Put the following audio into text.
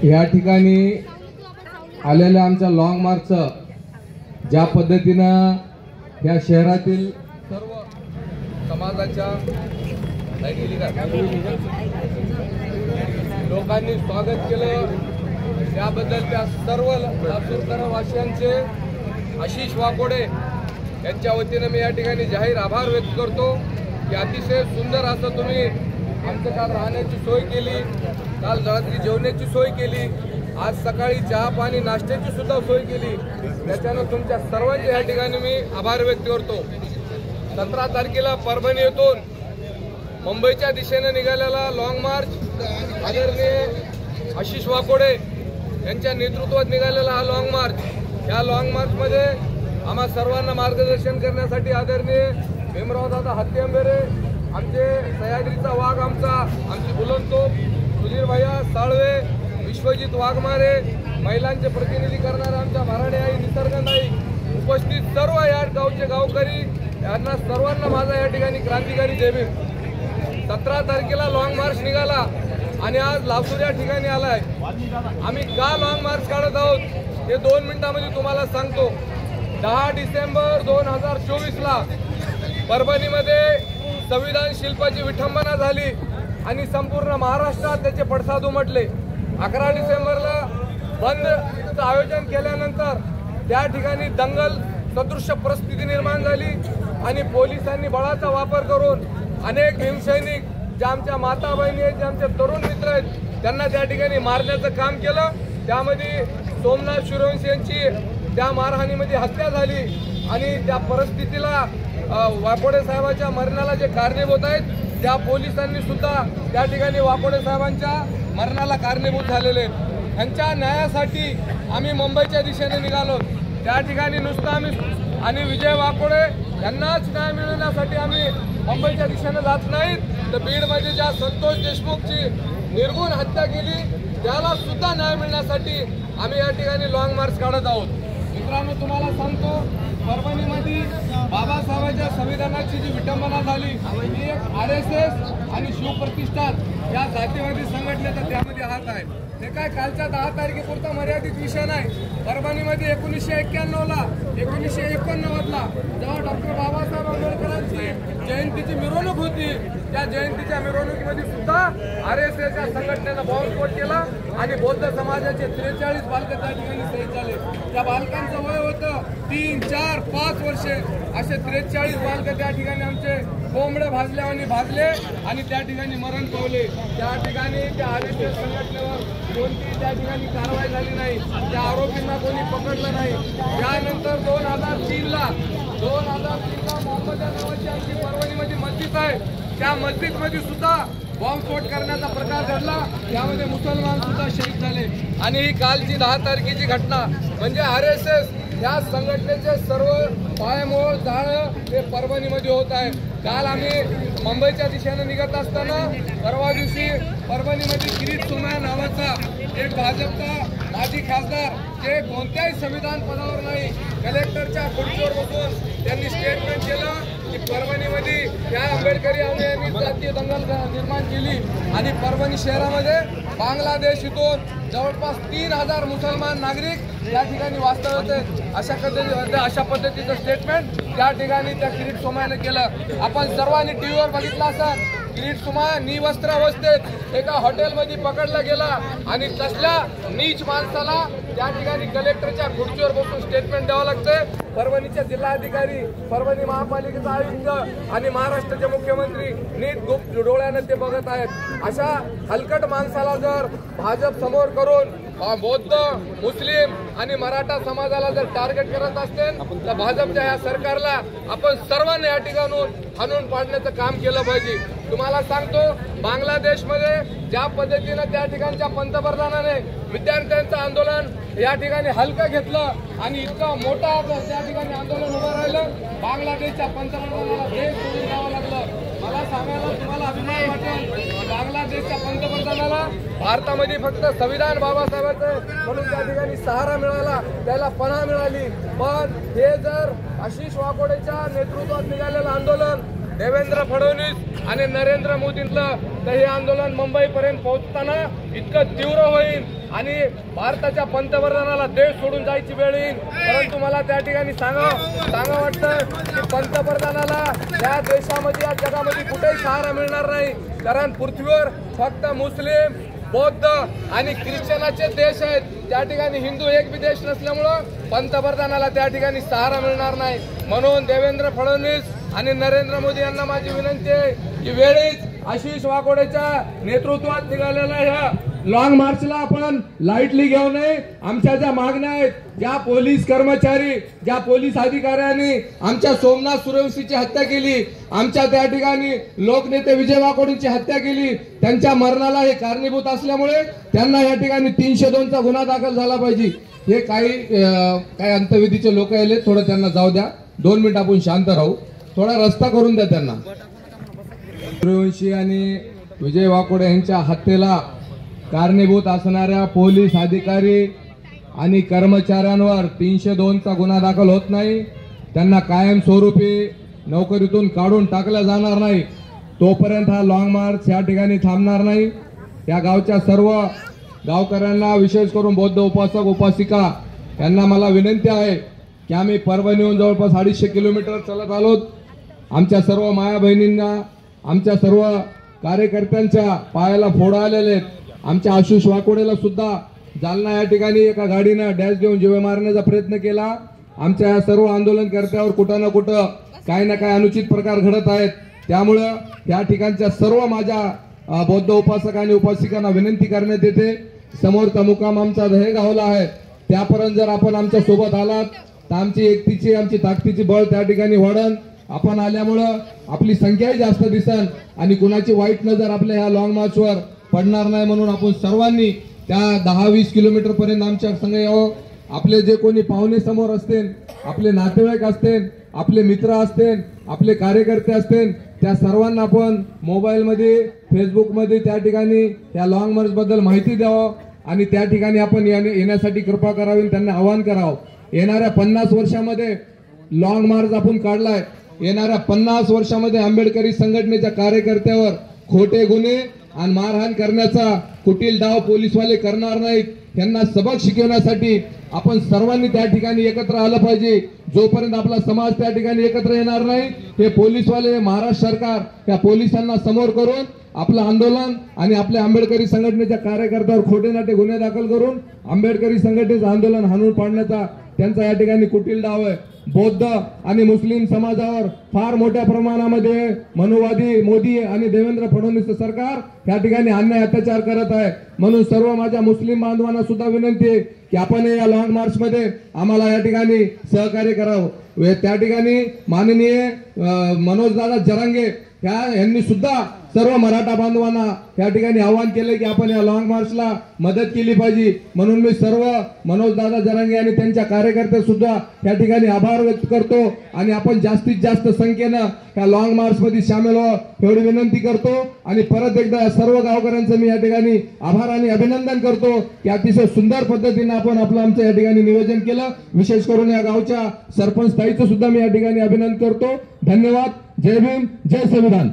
या ठिकाणी आलेल्या आमच्या लॉंग मार्चचं ज्या पद्धतीनं या शहरातील सर्व समाजाच्या लोकांनी स्वागत केलं त्याबद्दल त्या सर्व लासूरकरवासियांचे आशिष वाकोडे यांच्या वतीने मी या ठिकाणी जाहीर आभार व्यक्त करतो की अतिशय सुंदर असं तुम्ही आमचं काल राहण्याची सोय केली, काल रात्री जेवणाची सोय केली, आज सकाळी चहा पाणी नाश्त्याची सुद्धा सोय केली। त्याच्यानं तुमच्या सर्वांचे या ठिकाणी मी आभार व्यक्त करतो। 17 तारखेला परभणी येथून मुंबईच्या दिशेने निघालेला लॉंग मार्च आदरणीय आशिष वाकोडे यांच्या नेतृत्वात निघालेला हा लॉंग मार्च, या लॉंग मार्चमध्ये आम्हा सर्वांना मार्गदर्शन करण्यासाठी आदरणीय भीमरावदादा हत्तीआंबेरे, आमचे सह्याद्रीचा वाघ आमची बुलंदतोप सुधीर भैया साळवे, विश्वजित वाघमारे, महिलांचे प्रतिनिधी करणारे आमच्या भराडे आई, निसर्गनाई, उपस्थित सर्व या गावचे गावकरी यांना सर्वांना माझा या ठिकाणी क्रांतिकारी जय भीम। 17 तारखेला लॉंग मार्च निघाला आणि आज लासूर या ठिकाणी आलाय। आम्ही का लॉंग मार्च काढत आहोत हे 2 मिनिटांमध्ये तुम्हाला सांगतो। 10 डिसेंबर 2024 ला परभणीमध्ये संविधान शिल्पाची विठंबना झाली आणि संपूर्ण महाराष्ट्रात त्याचे पडसाद उमटले। 11 डिसेंबरला बंदचं आयोजन केल्यानंतर त्या ठिकाणी दंगल सदृश्य परिस्थिती निर्माण झाली आणि पोलिसांनी बळाचा वापर करून अनेक भीमसैनिक ज्या आमच्या माता बहिणी आहेत, जे आमचे तरुण मित्र आहेत, त्यांना त्या ठिकाणी मारण्याचं काम केलं। त्यामध्ये सोमनाथ सूर्यवंशी यांची त्या मारहाणीमध्ये हत्या झाली आणि त्या परिस्थितीला वाकोडे साहेबांच्या मरणाला जे कारणीभूत आहेत त्या पोलिसांनी सुद्धा त्या ठिकाणी वाकोडे साहेबांच्या मरणाला कारणीभूत झालेले आहेत। त्यांच्या न्यायासाठी आम्ही मुंबईच्या दिशेने निघालो। त्या ठिकाणी नुसतं आम्ही आणि विजय वाकोडे यांनाच न्याय मिळवण्यासाठी आम्ही मुंबईच्या दिशेने जात नाहीत, तर बीडमध्ये ज्या संतोष देशमुखची निर्गुण हत्या केली त्याला सुद्धा न्याय मिळण्यासाठी आम्ही या ठिकाणी लॉंग मार्च काढत आहोत। मित्रांनो, तुम्हाला सांगतो, परभणीमध्ये बाबासाहेबांच्या संविधानाची जी विटंबना झाली ही एक RSS आणि शिवप्रतिष्ठान या जातीवादी संघटनेचा त्यामध्ये हात आहे। ते काय कालच्या 10 तारखेपुरता मर्यादित विषय नाही। परभणीमध्ये 1991ला 1989ला जेव्हा डॉक्टर बाबासाहेब आंबेडकरांची जयंतीची मिरवणूक होती, त्या जयंतीच्या मिरवणुकीमध्ये सुद्धा RSSच्या संघटनेनं बॉम्बस्फोट केला आणि बौद्ध समाजाचे 43 बालक त्या ठिकाणी शहीद झाले। त्या बालकांचं वय होतं 3, 4, 5 वर्षे, असे 43 बालक त्या ठिकाणी आमचे कोंबडे भाजल्याने भाजले आणि त्या ठिकाणी मरण पावले। त्या ठिकाणी त्या RSS संघटनेवर कोणतीही त्या ठिकाणी कारवाई झाली नाही, त्या आरोपींना कोणी पकडलं नाही। त्यानंतर 2003ला मोहम्मद नावाची आमची परभणीमध्ये मस्जिद आहे, त्या मस्जिदमध्ये सुद्धा बॉम्बस्फोट करण्याचा प्रकार घडला, त्यामध्ये मुसलमान सुद्धा शहीद झाले। आणि ही कालची 10 तारखेची घटना म्हणजे RSS या संघटनेचे सर्व पायमोळ जाळं हे परभणीमध्ये होत आहे। काल आम्ही मुंबईच्या दिशेने निघत असताना परवा दिवशी परभणीमध्ये किरीट सोमय्या नावाचा एक भाजपचा माजी खासदार जे कोणत्याही संविधान पदावर नाही, कलेक्टरच्या खुर्चीवर बसून त्यांनी स्टेटमेंट केलं की परभणीमध्ये या आंबेडकरी यांनी जातीय दंगल निर्माण केली आणि परभणी शहरामध्ये बांगलादेश इथून जवळपास 3000 मुसलमान नागरिक या ठिकाणी वास्तव्य होते। अशा पद्धतीचं स्टेटमेंट त्या ठिकाणी त्या किरीट सोमय्याने केलं। आपण सर्वांनी टीव्हीवर बघितलं असेल, किरीट सोमय्या निवस्त्र अवस्थेत एका हॉटेलमध्ये पकडला गेला आणि तसल्या नीच माणसाला त्या ठिकाणी कलेक्टरच्या खुर्चीवर बसून स्टेटमेंट द्यावं लागतं। परभणीचे जिल्हाधिकारी, परभणी महापालिकेचा आयुक्त आणि महाराष्ट्राचे मुख्यमंत्री नीट गुप्त डोळ्याने ते बघत आहेत। अशा हलकट माणसाला जर भाजप समोर करून बौद्ध, मुस्लिम आणि मराठा समाजाला जर टार्गेट करत असतील तर भाजपच्या या सरकारला आपण सर्वांनी या ठिकाणून हाणून पाडण्याचं काम केलं पाहिजे। तुम्हाला सांगतो, बांगलादेशमध्ये ज्या पद्धतीनं त्या ठिकाणच्या पंतप्रधानाने विद्यार्थ्यांचं आंदोलन या ठिकाणी हलकं घेतलं आणि इतकं मोठा त्या ठिकाणी आंदोलन उभं राहिलं, बांगलादेशच्या पंतप्रधानाला देश सोडून जावं लागलं। मला सांगायला तुम्हाला अभिमान वाटेल, बांगलादेशच्या पंतप्रधानाला भारतामध्ये फक्त संविधान बाबासाहेबांचं म्हणून त्या ठिकाणी सहारा मिळाला, त्याला पनाह मिळाली, पण हे जर आशिष वाकोडेच्या नेतृत्वात निघालेलं आंदोलन देवेंद्र फडणवीस आणि नरेंद्र मोदींचं तर हे आंदोलन मुंबईपर्यंत पोहोचताना इतकं तीव्र होईल आणि भारताच्या पंतप्रधानाला देश सोडून जायची वेळ येईल। परंतु मला त्या ठिकाणी सांगा वाटतं की पंतप्रधानाला या देशामध्ये या जगामध्ये कुठेही सहारा मिळणार नाही, कारण पृथ्वीवर फक्त मुस्लिम, बौद्ध आणि ख्रिश्चनाचे देश आहेत। त्या ठिकाणी हिंदू एक बी देश नसल्यामुळं पंतप्रधानाला त्या ठिकाणी सहारा मिळणार नाही। म्हणून देवेंद्र फडणवीस आणि नरेंद्र मोदी यांना माझी विनंती आहे की वेळीच आशिष वाकोडेच्या नेतृत्वात निघालेल्या ह्या लॉंग मार्चला आपण लाईटली घेऊ नये। आमच्या ज्या मागण्या आहेत, ज्या पोलीस कर्मचारी, ज्या पोलीस अधिकाऱ्यांनी आमच्या सोमनाथ सूर्यवंशीची हत्या केली, आमच्या त्या ठिकाणी लोकनेते विजय वाकोडेंची हत्या केली, त्यांच्या मरणाला हे कारणीभूत असल्यामुळे त्यांना या ठिकाणी 302 चा गुन्हा दाखल झाला पाहिजे। हे काही अंतविधीचे लोक आले, थोडं त्यांना जाऊ द्या, 2 मिनिट आपण शांत राहू, थोडा रस्ता करून द्या त्यांना। सूर्यवंशी आणि विजय वाकोडे यांच्या हत्येला कारणीभूत असणाऱ्या पोलीस अधिकारी आणि कर्मचाऱ्यांवर 302 चा गुन्हा दाखल होत नाही, त्यांना कायमस्वरूपी नोकरीतून काढून टाकलं जाणार नाही, तोपर्यंत हा लॉंग मार्च या ठिकाणी थांबणार नाही। या गावच्या सर्व गावकऱ्यांना, विशेष करून बौद्ध उपासक उपासिका यांना मला विनंती आहे की आम्ही परभणीहून जवळपास 250 किलोमीटर चालत आलोत। आमच्या सर्व माया बहिणींना, आमच्या सर्व कार्यकर्त्यांच्या पायाला फोड आलेले आहेत। आमच्या आशिष वाकोडेला सुद्धा जालना या ठिकाणी एका गाडीनं डॅश देऊन जीवे मारण्याचा प्रयत्न केला। आमच्या सर्व आंदोलनकर्त्यावर कुठं ना कुठं काही ना काही अनुचित प्रकार घडत आहेत। त्यामुळं या ठिकाणच्या सर्व माझ्या बौद्ध उपासक आणि उपासिकांना विनंती करण्यात येते, समोरचा मुक्काम आमचा दहेगावला आहे, त्यापर्यंत जर आपण आमच्या सोबत आलात तर आमची एकतीची, आमची ताकदीची बळ त्या ठिकाणी वाढन। आपण आल्यामुळं आपली संख्याही जास्त दिसन आणि कुणाची वाईट नजर आपल्या ह्या लॉंग मार्चवर पडणार नाही, म्हणून आपण सर्वांनी त्या 10-20 किलोमीटर पर्यंत आमच्या संग यावं। आपले जे कोणी पाहुणे समोर असतील, आपले नातेवाईक असतील, आपले मित्र असतील, आपले कार्यकर्ते असतील, त्या सर्वांना आपण मोबाईलमध्ये, फेसबुकमध्ये त्या ठिकाणी त्या लॉंग मार्च बद्दल माहिती द्यावं आणि त्या ठिकाणी आपण येण्यासाठी कृपा करावी, त्यांना आवाहन करावं। येणाऱ्या 50 वर्षामध्ये लॉंग मार्च आपण काढलाय, येणाऱ्या 50 वर्षामध्ये आंबेडकरी संघटनेच्या कार्यकर्त्यावर खोटे गुन्हे आणि मारहाण करण्याचा कुटील डाव पोलीसवाले करणार नाहीत। त्यांना सबक शिकवण्यासाठी आपण सर्वांनी त्या ठिकाणी एकत्र आलं पाहिजे। जोपर्यंत आपला समाज त्या ठिकाणी एकत्र येणार नाही, हे पोलीसवाले, महाराष्ट्र सरकार त्या पोलिसांना समोर करून आपलं आंदोलन आणि आपल्या आंबेडकरी संघटनेच्या कार्यकर्त्यावर खोटे नाटे गुन्हे दाखल करून आंबेडकरी संघटनेचं आंदोलन हाणून पाडण्याचा त्यांचा या ठिकाणी कुटील डाव आहे। बौद्ध आणि मुस्लिम समाजावर फार मोठ्या प्रमाणामध्ये मनुवादी मोदी आणि देवेंद्र फडणवीस सरकार या ठिकाणी अन्याय अत्याचार करत आहे। म्हणून सर्व माझ्या मुस्लिम बांधवांना सुद्धा विनंती आहे की आपण या लॉंग मार्च मध्ये आम्हाला या ठिकाणी सहकार्य करावं। त्या ठिकाणी माननीय मनोजदादा जरांगे यांनी सुद्धा सर्व मराठा बांधवांना या ठिकाणी आवाहन केले की आपण या लॉंग मार्चला मदत केली पाहिजे। म्हणून मी सर्व मनोजदादा जरांगे आणि त्यांच्या कार्यकर्ते सुद्धा या ठिकाणी आभार व्यक्त करतो आणि आपण जास्तीत जास्त संख्येनं या लॉंग मार्च मध्ये सामील व्हावं एवढी विनंती करतो। आणि परत एकदा सर्व गावकऱ्यांचं मी या ठिकाणी आभार आणि अभिनंदन करतो की अतिशय सुंदर पद्धतीने आपण आपलं आमचं या ठिकाणी नियोजन केलं। विशेष करून या गावच्या सरपंच ताईचं सुद्धा मी या ठिकाणी अभिनंदन करतो। धन्यवाद। जय भीम, जय संविधान।